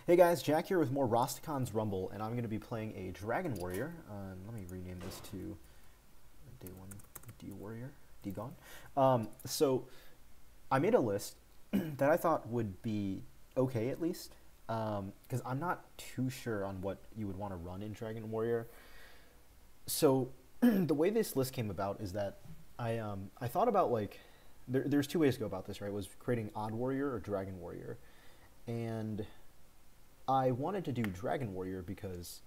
Hey guys, Jack here with more RASTAKHAN'S Rumble, and I'm going to be playing a Dragon Warrior. Let me rename this to Day 1 D Warrior, Dgon. So I made a list that I thought would be okay at least, because I'm not too sure on what you would want to run in Dragon Warrior. So the way this list came about is that I thought about like, there's two ways to go about this, right? Was creating Odd Warrior or Dragon Warrior, and I wanted to do Dragon Warrior because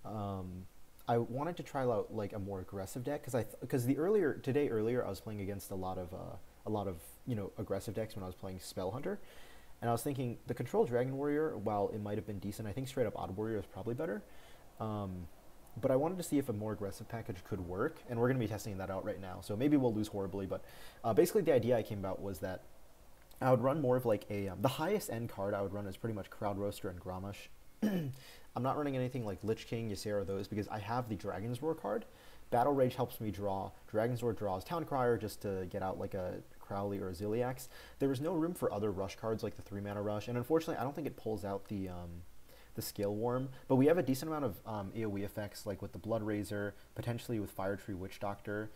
I wanted to try out like a more aggressive deck because earlier I was playing against a lot of aggressive decks when I was playing Spell Hunter, and I was thinking the control Dragon Warrior, while it might have been decent, I think straight up Odd Warrior is probably better. But I wanted to see if a more aggressive package could work, and we're going to be testing that out right now. So maybe we'll lose horribly, but basically the idea I came about was that I would run more of like a, the highest end card I would run is pretty much Crowd Roaster and Grommash. I'm not running anything like Lich King, Ysera, those, because I have the Dragon's Roar card. Battle Rage helps me draw. Dragon's Roar draws Town Crier just to get out like a Crowley or a Zilliax. There was no room for other rush cards like the 3-mana rush, and unfortunately I don't think it pulls out the Scaleworm, but we have a decent amount of AoE effects like with the Blood Razor, potentially with Firetree Witchdoctor.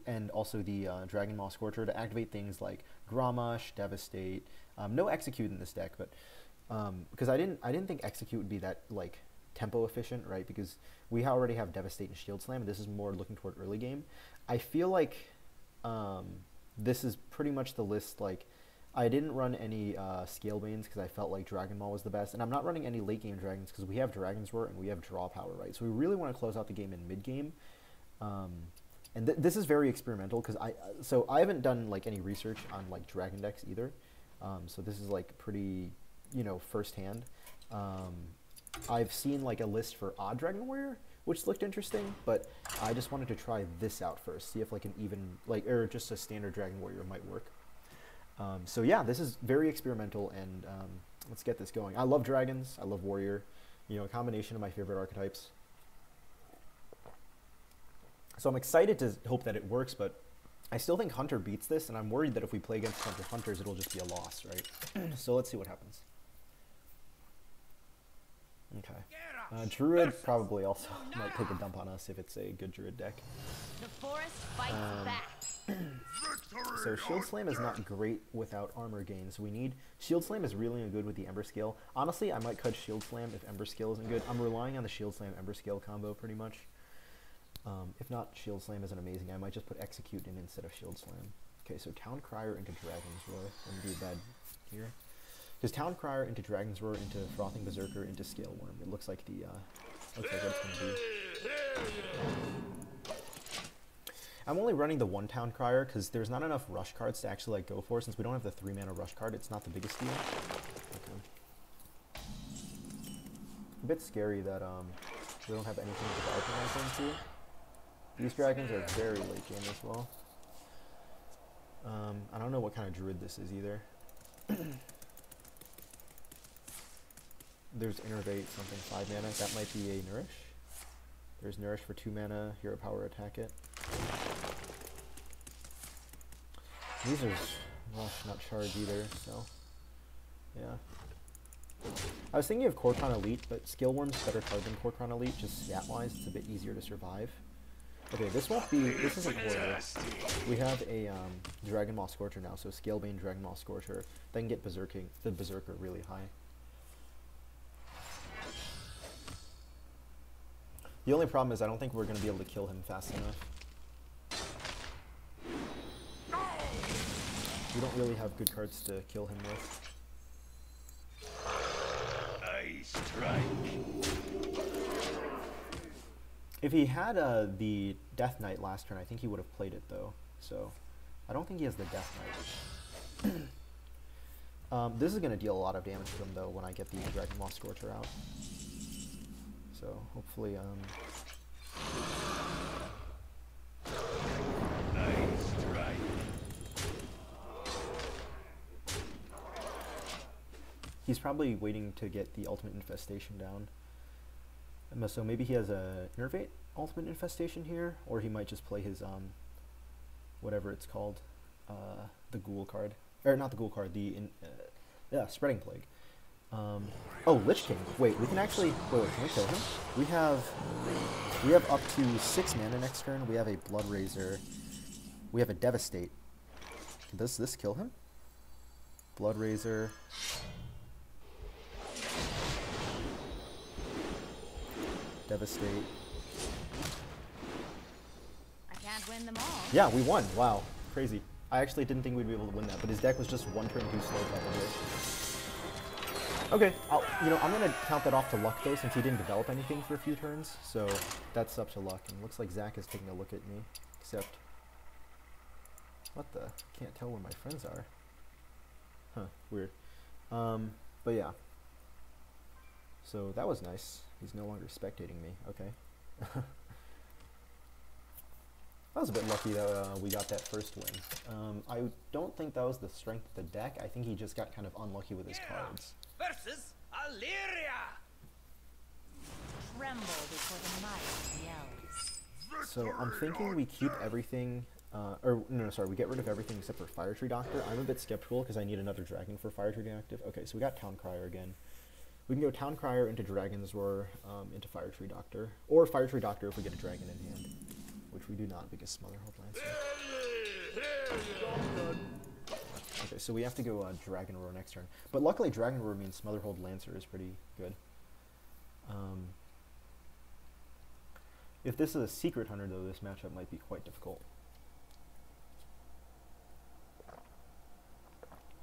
And also the Dragonmaw Scorcher to activate things like Grommash, Devastate. No Execute in this deck, but because I didn't think Execute would be that like tempo efficient, right? Because we already have Devastate and Shield Slam, and this is more looking toward early game. I feel like this is pretty much the list. Like, I didn't run any Scalebanes because I felt like Dragonmaw was the best, and I'm not running any late game Dragons because we have Dragon's Roar and we have Draw Power, right? So we really want to close out the game in mid game. And this is very experimental because I haven't done like any research on like Dragon decks either. So this is like pretty, firsthand. I've seen like a list for Odd Dragon Warrior, which looked interesting, but I just wanted to try this out first, see if like an even or just a standard Dragon Warrior might work. So yeah, this is very experimental, and let's get this going. I love dragons. I love warrior. A combination of my favorite archetypes. So I'm excited to hope that it works, but I still think Hunter beats this, and I'm worried that if we play against a bunch of Hunters, it'll just be a loss, right? So let's see what happens. Okay. Druid probably also might take a dump on us if it's a good Druid deck. The forest fights back. So Shield Slam is not great without armor gains. Shield Slam is really good with the Emberscale. Honestly, I might cut Shield Slam if Emberscale isn't good. I'm relying on the Shield Slam Emberscale combo pretty much. If not, Shield Slam isn't amazing. I might just put Execute in instead of Shield Slam. Okay, so Town Crier into Dragon's Roar. Let me do that here. Because Town Crier into Dragon's Roar into Frothing Berserker into Scaleworm. It looks like the what it's gonna be. I'm only running the one Town Crier because there's not enough rush cards to actually like go for. Since we don't have the 3-mana rush card, it's not the biggest deal. Okay. A bit scary that we don't have anything to develop into. These dragons are very late game as well. I don't know what kind of druid this is either. There's Innervate, something 5 mana. That might be a Nourish. There's Nourish for 2 mana. Hero Power, attack it. These are Rush, not Charge either, so yeah. I was thinking of Kor'kron Elite, but Scaleworm's better card than Kor'kron Elite, just stat-wise. It's a bit easier to survive. Okay, this isn't horrible. We have a Dragonmaw Scorcher now, so Scalebane Dragonmaw Scorcher. Then get the Berserker really high. The only problem is I don't think we're going to be able to kill him fast enough. We don't really have good cards to kill him with. I strike. If he had the Death Knight last turn, I think he would have played it though. So I don't think he has the Death Knight. This is going to deal a lot of damage to him though when I get the Dragonmaw Scorcher out. So hopefully he's probably waiting to get the Ultimate Infestation down. So maybe he has a Innervate Ultimate Infestation here, or he might just play his whatever it's called, the Ghoul card, or not the Ghoul card, the Yeah, Spreading Plague. Oh, Lich King. Wait, we can actually... Wait, can we kill him? We have up to 6 mana next turn. We have a Blood Razor. We have a Devastate. Does this kill him? Blood Razor. Devastate. I can't win them all. Yeah, we won. Wow. Crazy. I actually didn't think we'd be able to win that, but his deck was just 1 turn too slow probably. Okay, I'm going to count that off to luck though, since he didn't develop anything for a few turns, so that's up to luck. And it looks like Zach is taking a look at me, except... What the? Can't tell where my friends are. Huh, weird. But yeah. So that was nice. He's no longer spectating me. Okay. That was a bit lucky that we got that first win. I don't think that was the strength of the deck. I think he just got kind of unlucky with his cards. Versus Illyria. Tremble before the might of the elves. So I'm thinking we keep everything, we get rid of everything except for Firetree Doctor. I'm a bit skeptical because I need another dragon for Firetree to active. Okay, so we got Town Crier again. We can go Town Crier into Dragon's Roar, into Firetree Doctor, or Firetree Doctor if we get a dragon in hand, which we do not because Smolderthorn Lancer. Okay, so we have to go Dragon Roar next turn. But luckily Dragon Roar means Smolderthorn Lancer is pretty good. If this is a Secret Hunter though, this matchup might be quite difficult.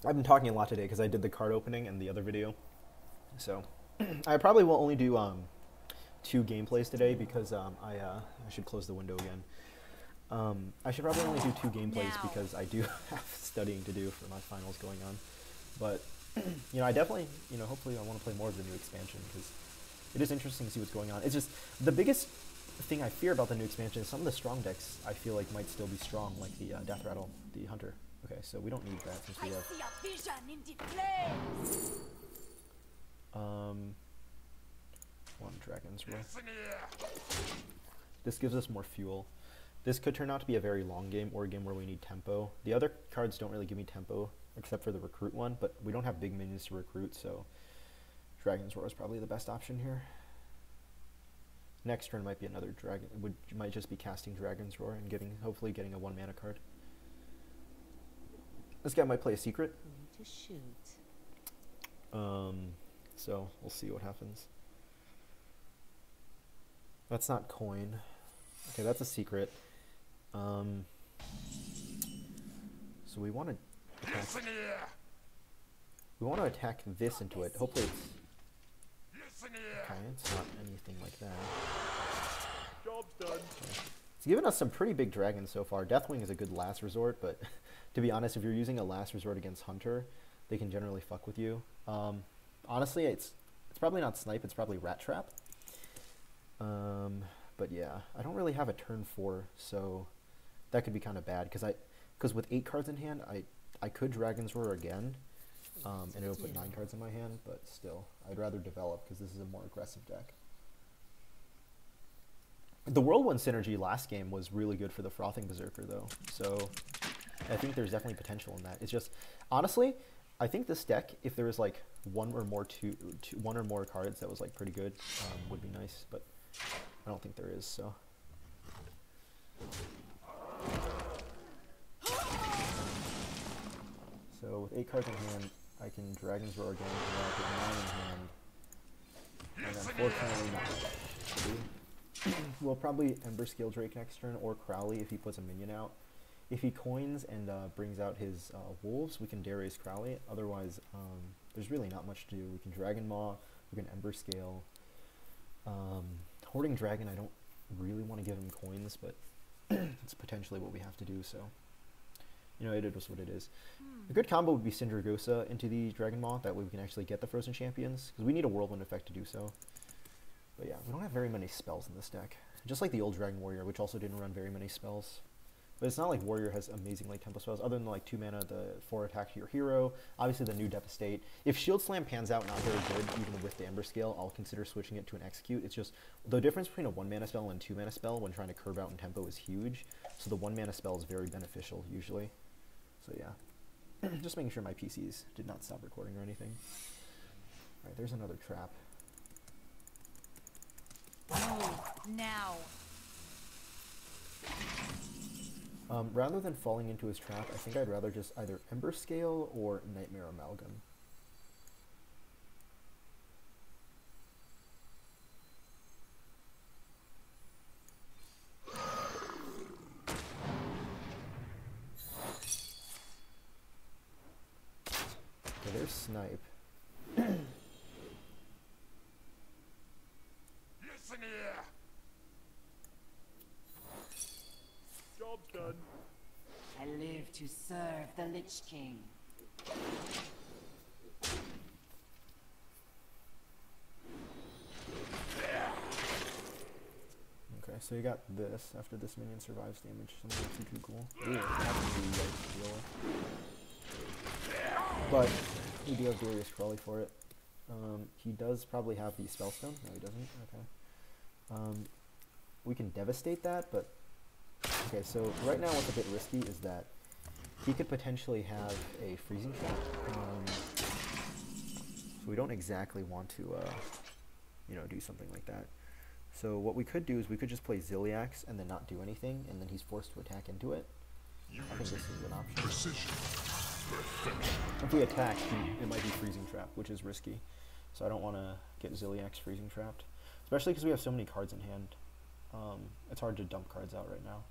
I've been talking a lot today because I did the card opening and the other video. So I probably will only do 2 gameplays today because I should close the window again. I should probably only do 2 gameplays because I do have studying to do for my finals going on. But, I definitely, hopefully I want to play more of the new expansion because it is interesting to see what's going on. It's just, the biggest thing I fear about the new expansion is some of the strong decks I feel like might still be strong, like the Death Rattle, the Hunter. Okay, so we don't need that since we have... I see a vision in the flames. One Dragon's Roar. This gives us more fuel. This could turn out to be a very long game or a game where we need tempo. The other cards don't really give me tempo except for the recruit one, but we don't have big minions to recruit, so Dragon's Roar is probably the best option here. Next turn might be another dragon. Might just be casting Dragon's Roar and hopefully getting a 1 mana card. This guy might play a secret. To shoot. So we'll see what happens. That's not coin. Okay, that's a secret. So we want to attack this into it. Hopefully it's okay. It's not anything like that. Job's done. Okay. It's given us some pretty big dragons so far. Deathwing is a good last resort, but to be honest, if you're using a last resort against Hunter, they can generally fuck with you. Honestly, it's probably not Snipe, it's probably Rat Trap. But yeah, I don't really have a turn 4, so that could be kind of bad, because with 8 cards in hand, I could Dragon's Roar again, and it'll put 9 cards in my hand, but still, I'd rather develop, because this is a more aggressive deck. The Whirlwind synergy last game was really good for the Frothing Berserker, though, so I think there's definitely potential in that. It's just, honestly, I think this deck, if there was like one or more cards that was like pretty good, would be nice, but I don't think there is, so. So with 8 cards in hand, I can Dragon's Roar again, and then I put 9 in hand, and unfortunately not. We'll probably Emberscale Drake next turn, or Crowley if he puts a minion out. If he coins and brings out his wolves, we can Darius Crowley. Otherwise, there's really not much to do. We can Dragonmaw, we can Emberscale. Hoarding Dragon, I don't really want to give him coins, but it's potentially what we have to do, so. It is what it is. A good combo would be Syndragosa into the Dragonmaw. That way we can actually get the Frozen Champions, because we need a Whirlwind effect to do so. But yeah, we don't have very many spells in this deck. Just like the old Dragon Warrior, which also didn't run very many spells. But it's not like Warrior has amazing like tempo spells, other than like 2 mana, the 4 attack to your hero, obviously the new Devastate. If Shield Slam pans out not very good, even with the Emberscale, I'll consider switching it to an Execute. It's just, the difference between a 1 mana spell and 2 mana spell when trying to curve out in tempo is huge, so the 1 mana spell is very beneficial usually. So yeah. Just making sure my PCs did not stop recording or anything. Alright, there's another trap. Move now. Rather than falling into his trap, I think I'd rather just either Emberscale or Nightmare Amalgam. Okay, there's Snipe. Listen here. Job's done. I live to serve the Lich King. Okay, so you got this. After this minion survives damage, something that's too cool. Ooh, that's really good to deal with. But we do have Darius Crowley for it. He does probably have the Spellstone. No, he doesn't. Okay. We can devastate that, but okay. So right now, what's a bit risky is that he could potentially have a freezing trap. So we don't exactly want to, you know, do something like that. So what we could do is we could just play Zilliax and then not do anything, and then he's forced to attack into it. I think this is an option. Precision. If we attack, it might be freezing trap, which is risky. So I don't want to get Zilliax freezing trapped, especially because we have so many cards in hand. It's hard to dump cards out right now.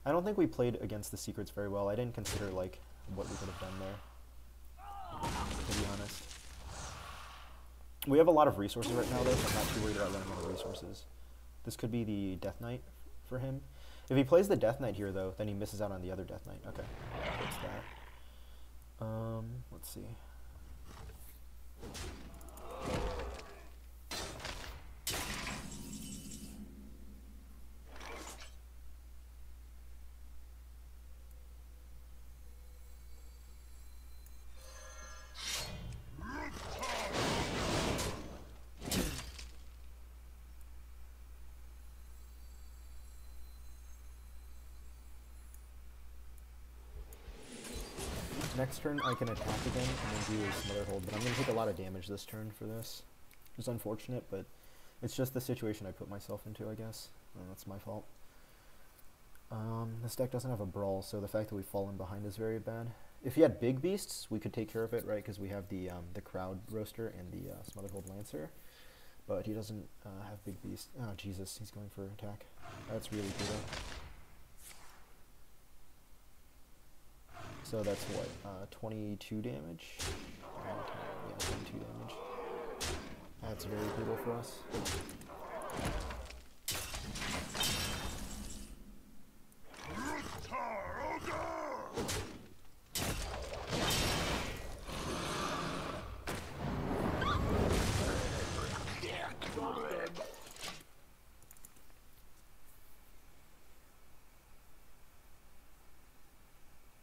I don't think we played against the secrets very well. I didn't consider like what we could have done there, to be honest. We have a lot of resources right now though, so I'm not too worried about running out of resources. This could be the Death Knight for him. If he plays the Death Knight here though, then he misses out on the other Death Knight. Okay, fix that. Let's see. Next turn I can attack again and then do a Smother Hold, but I'm going to take a lot of damage this turn for this. It's unfortunate, but it's just the situation I put myself into, I guess. That's my fault. This deck doesn't have a Brawl, so the fact that we've fallen behind is very bad. If he had big beasts, we could take care of it, right? Because we have the Crowd Roaster and the Smolderthorn Lancer. But he doesn't have big beasts. Oh, Jesus, he's going for attack. That's really brutal. So that's what, 22 damage? Yeah, 22 damage. That's very brutal for us.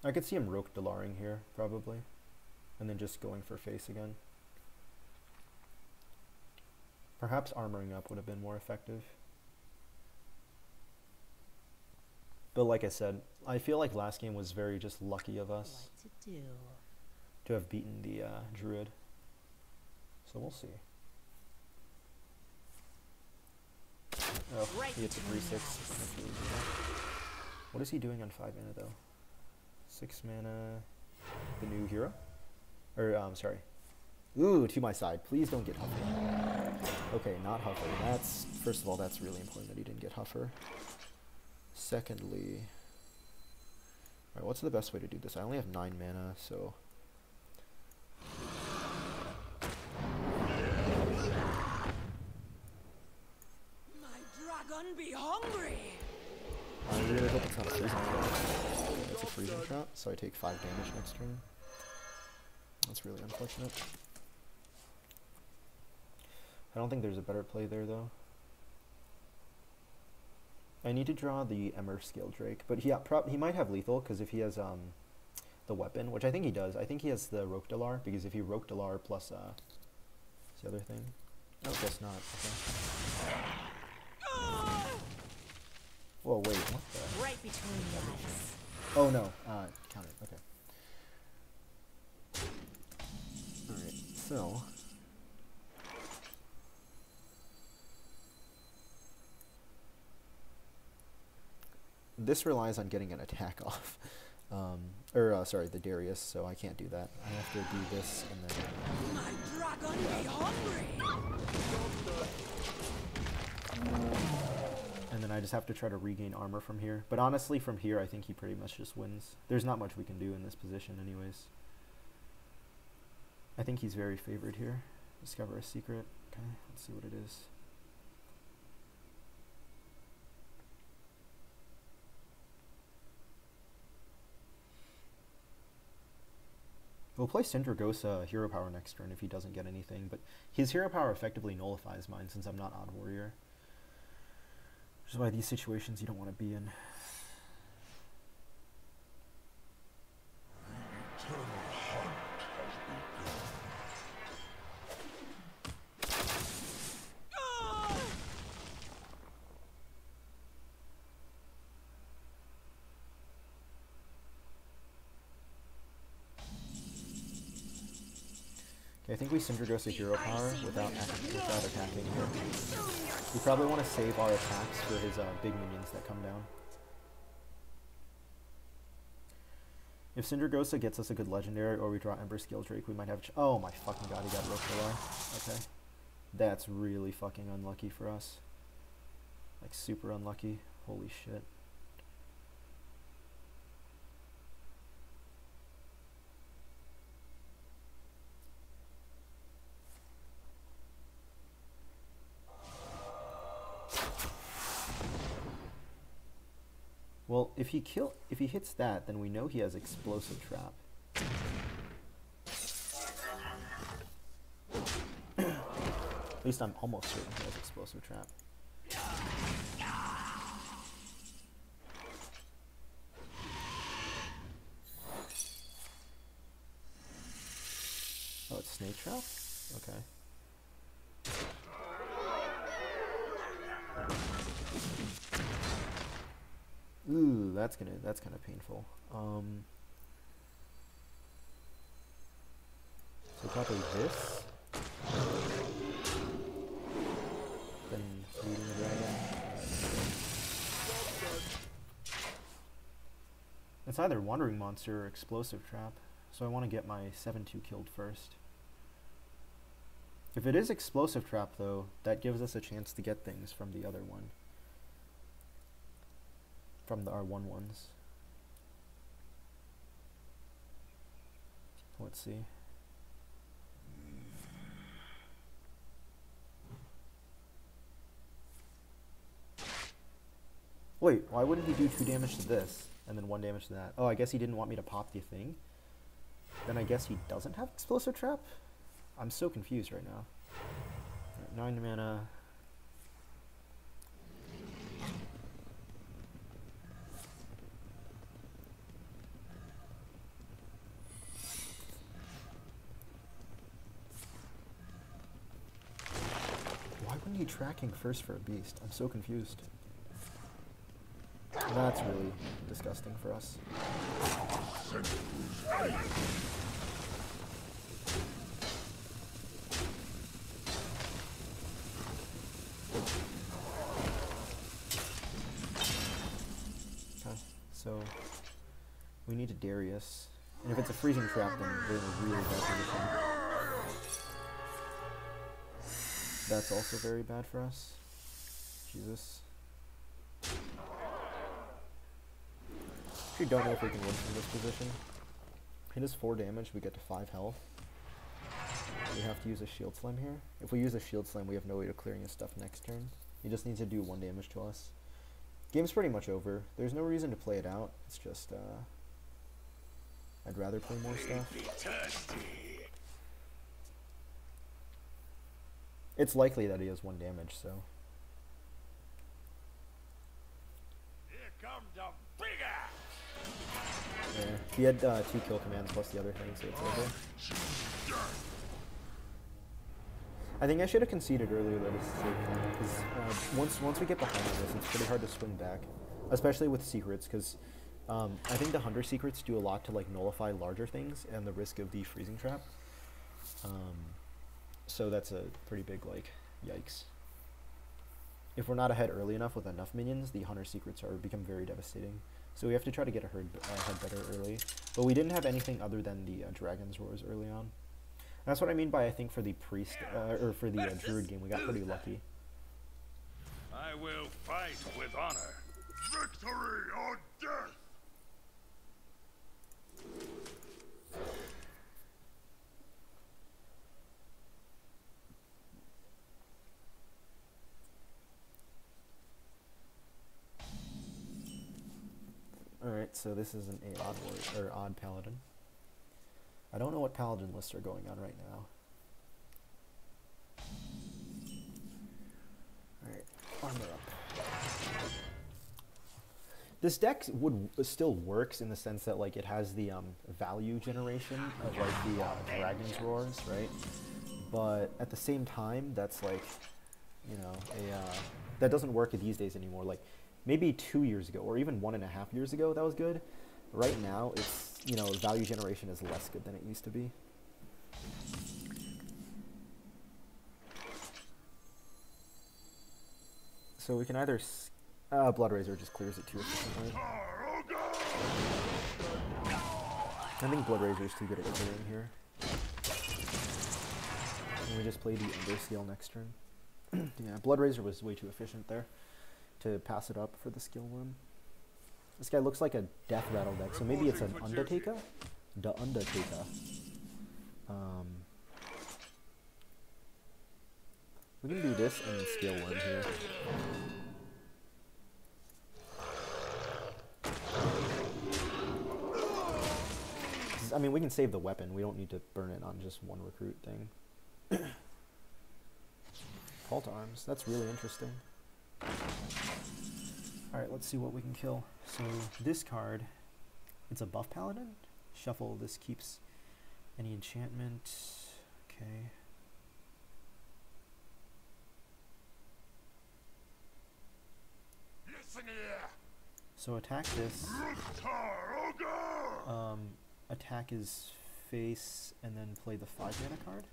I could see him Roke Dalaring here, probably. And then just going for face again. Perhaps armoring up would have been more effective. But like I said, I feel like last game was very just lucky of us to have beaten the Druid. So we'll see. Oh, he hits a 3/6. What is he doing on 5 mana though? 6 mana, the new hero? Or, sorry. Ooh, to my side. Please don't get Huffer. Okay, not Huffer. That's, first of all, that's really important that he didn't get Huffer. Secondly, alright, what's the best way to do this? I only have 9 mana, so... My dragon be hungry. I really hope it's not a freezing trap. It's a freezing trap, so I take 5 damage next turn. That's really unfortunate. I don't think there's a better play there, though. I need to draw the Emberscale Drake, but he might have lethal, because if he has the weapon, which I think he does, I think he has the Roke Dalar, because if he Roke Dalar plus the other thing. Oh, guess not. Okay. Whoa, wait, what the? Right between the eyes. Oh no, count it, okay. Alright, so... this relies on getting an attack off. Sorry, the Darius, so I can't do that. I have to do this and then... My dragon be hungry! And then I just have to try to regain armor from here. But honestly, from here, I think he pretty much just wins. There's not much we can do in this position anyways. I think he's very favored here. Discover a secret. Okay, let's see what it is. We'll play Sindragosa hero power next turn if he doesn't get anything, but his hero power effectively nullifies mine since I'm not Odd Warrior. Which is why these situations you don't want to be in. I think we Sindragosa hero power without attacking here. We probably want to save our attacks for his big minions that come down. If Sindragosa gets us a good legendary or we draw Emberscale Drake, we might have... oh my fucking god, he got Rokular. Okay. That's really fucking unlucky for us. Like, super unlucky. Holy shit. Well, if he hits that, then we know he has Explosive Trap. At least I'm almost certain he has Explosive Trap. Oh, it's Snake Trap? Okay. Ooh, that's kind of painful. So probably this. Then leading the dragon. It's either Wandering Monster or Explosive Trap, so I want to get my 7/2 killed first. If it is Explosive Trap, though, that gives us a chance to get things from the other one. From our 1/1s. Let's see. Wait, why wouldn't he do 2 damage to this and then 1 damage to that? Oh, I guess he didn't want me to pop the thing. Then I guess he doesn't have Explosive Trap? I'm so confused right now. Right, 9 mana. Why wouldn't he tracking first for a beast? I'm so confused. That's really disgusting for us. Okay, so we need a Darius. And if it's a freezing trap, then we're in a really bad position. That's also very bad for us. Jesus. Actually don't know if we can win from this position. He does 4 damage, we get to 5 health. We have to use a Shield Slam here. If we use a Shield Slam, we have no way of clearing his stuff next turn. He just needs to do 1 damage to us. Game's pretty much over. There's no reason to play it out. It's just, I'd rather play more stuff. It's likely that he has 1 damage, so. Here comes the big ass. Yeah, he had 2 kill commands plus the other thing, so it's over. I think I should have conceded earlier that it's safe, because once we get behind this, it's pretty hard to swing back. especially with secrets, because I think the Hunter secrets do a lot to like nullify larger things and the risk of the freezing trap. So that's a pretty big like yikes. If we're not ahead early enough with enough minions, the Hunter secrets are become very devastating. So we have to try to get ahead better early. But we didn't have anything other than the Dragon's Roars early on. That's what I mean by I think for the priest or for the druid game we got pretty lucky. I will fight with honor. Victory or death. Alright, so this is an odd warrior, or odd paladin. I don't know what paladin lists are going on right now. Alright, armor up. This deck still works in the sense that like it has the value generation of like the Dragon's Roars, right? But at the same time, that's like, you know, that doesn't work these days anymore. Like maybe 2 years ago, or even 1.5 years ago, that was good. Right now, it's, you know, value generation is less good than it used to be. So we can either Blood Razor just clears it too efficiently. I think Blood Razor is too good at clearing here. And we just play the Emberscale next turn. Yeah, Blood Razor was way too efficient there to pass it up for the Scaleworm. This guy looks like a Death Rattle deck, so maybe it's an Undertaker? The Undertaker. We can do this and Scaleworm here. I mean, we can save the weapon. We don't need to burn it on just one recruit thing. Call to Arms. That's really interesting. Alright, let's see what we can kill. So, this card, it's a buff paladin. Shuffle, this keeps any enchantment. Okay. So attack this. Attack his face and then play the 5 mana card.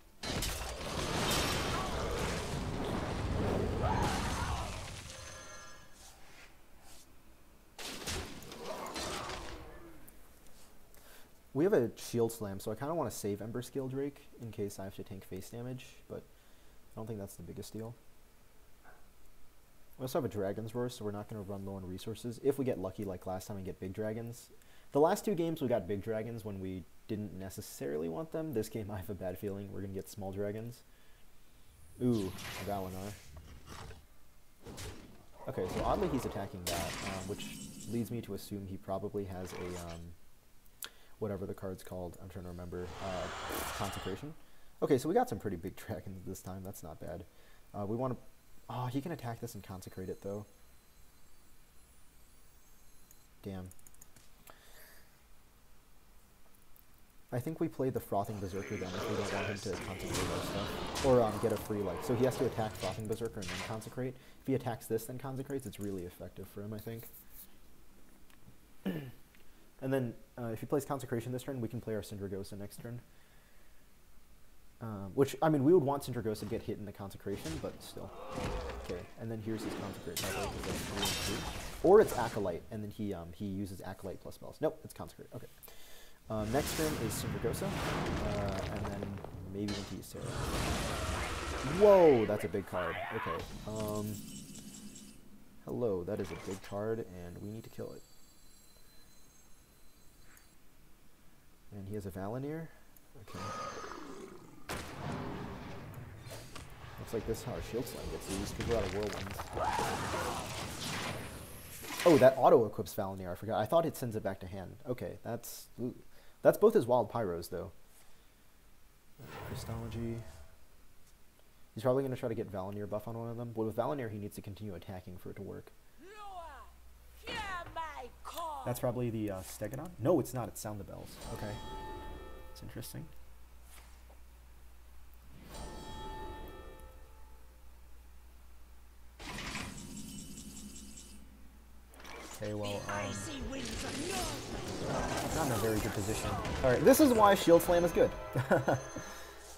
We have a shield slam, so I kind of want to save Emberscale Drake in case I have to tank face damage, but I don't think that's the biggest deal. We also have a Dragon's Roar, so we're not going to run low on resources. If we get lucky like last time and get big dragons. The last 2 games we got big dragons when we didn't necessarily want them. This game I have a bad feeling we're going to get small dragons. Ooh, Valinor. Okay, so oddly he's attacking that, which leads me to assume he probably has a, whatever the card's called, I'm trying to remember, Consecration. Okay, so we got some pretty big dragons this time, that's not bad. We want to, oh, he can attack this and consecrate it though. Damn. I think we play the Frothing Berserker then if we don't want him to consecrate our stuff. Or get a free, like, so he has to attack Frothing Berserker and then consecrate. If he attacks this then consecrates, it's really effective for him, I think. And then, if he plays Consecration this turn, we can play our Syndragosa next turn. Which, I mean, we would want Syndragosa to get hit in the Consecration, but still. Okay, and then here's his Consecrate. Or it's Acolyte, and then he uses Acolyte plus spells. Nope, it's Consecrate. Okay. Next turn is Syndragosa, and then maybe into Ysera. Whoa, that's a big card. Okay. Hello, that is a big card, and we need to kill it. And he has a Valinor. Okay. Looks like this is how our Shield Slam gets used, because we're out of Whirlwinds. Oh, that auto-equips Valinor, I forgot. I thought it sends it back to hand. Okay, that's... Ooh. That's both his Wild Pyros, though. Christology. He's probably going to try to get Valinor buff on one of them. But with Valinor, he needs to continue attacking for it to work. That's probably the Stegodon? No, it's not. It's Sound the Bells. Okay. That's interesting. Okay, well, Icy winds of north. not in a very good position. Alright, this is why Shield Slam is good.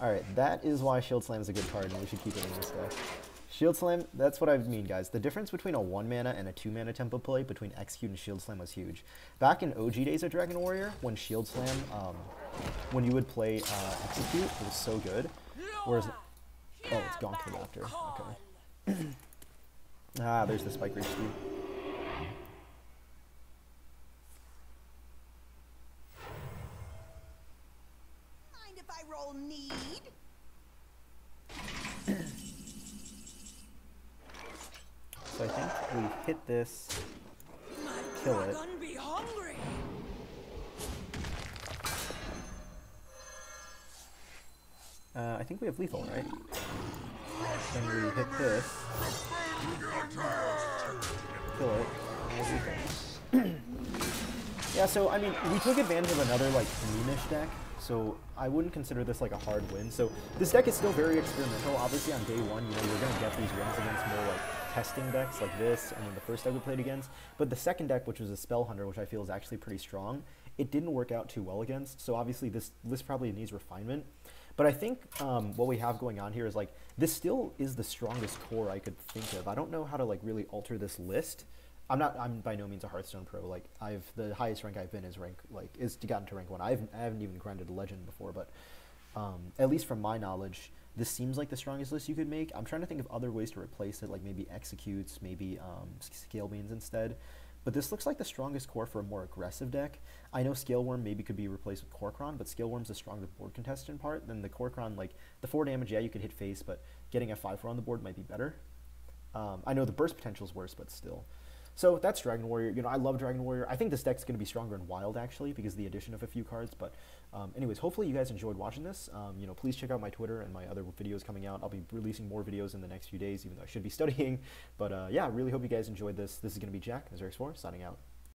Alright, that is why Shield Slam is a good card, and we should keep it in this deck. Shield Slam, that's what I mean, guys. The difference between a 1 mana and a 2 mana tempo play between Execute and Shield Slam was huge. Back in OG days of Dragon Warrior, when Shield Slam, when you would play Execute, it was so good. Whereas, oh, it's Gonk the Raptor. Okay. Ah, there's the Spike Reach too. Mind if I roll need? So I think we hit this, kill it. Be hungry. I think we have lethal, right? Then we hit this, kill it, and we'll lethal. Yeah, so I mean, we took advantage of another like meme-ish deck, so I wouldn't consider this like a hard win. So this deck is still very experimental. Obviously on day one, you know, you're gonna get these wins against more like testing decks like this, and then the first deck we played against. But the second deck, which was a Spell Hunter, which I feel is actually pretty strong, it didn't work out too well against. So obviously this list probably needs refinement. But I think what we have going on here is like, this still is the strongest core I could think of. I don't know how to like really alter this list. I'm by no means a Hearthstone pro. Like the highest rank I've been is gotten to rank 1. I haven't even grinded a legend before, but at least from my knowledge, this seems like the strongest list you could make. I'm trying to think of other ways to replace it, like maybe Executes, maybe Scale Beans instead. But this looks like the strongest core for a more aggressive deck. I know Scaleworm maybe could be replaced with Korkron, but Scaleworm's a stronger board contestant part than the Korkron. Like, the 4 damage, yeah, you could hit face, but getting a 5-4 on the board might be better. I know the burst potential is worse, but still. So that's Dragon Warrior. You know, I love Dragon Warrior. I think this deck's going to be stronger in Wild, actually, because of the addition of a few cards. But anyways, hopefully you guys enjoyed watching this. You know, please check out my Twitter and my other videos coming out. I'll be releasing more videos in the next few days, even though I should be studying. But yeah, I really hope you guys enjoyed this. This is going to be Jack, Zilliax 4, signing out.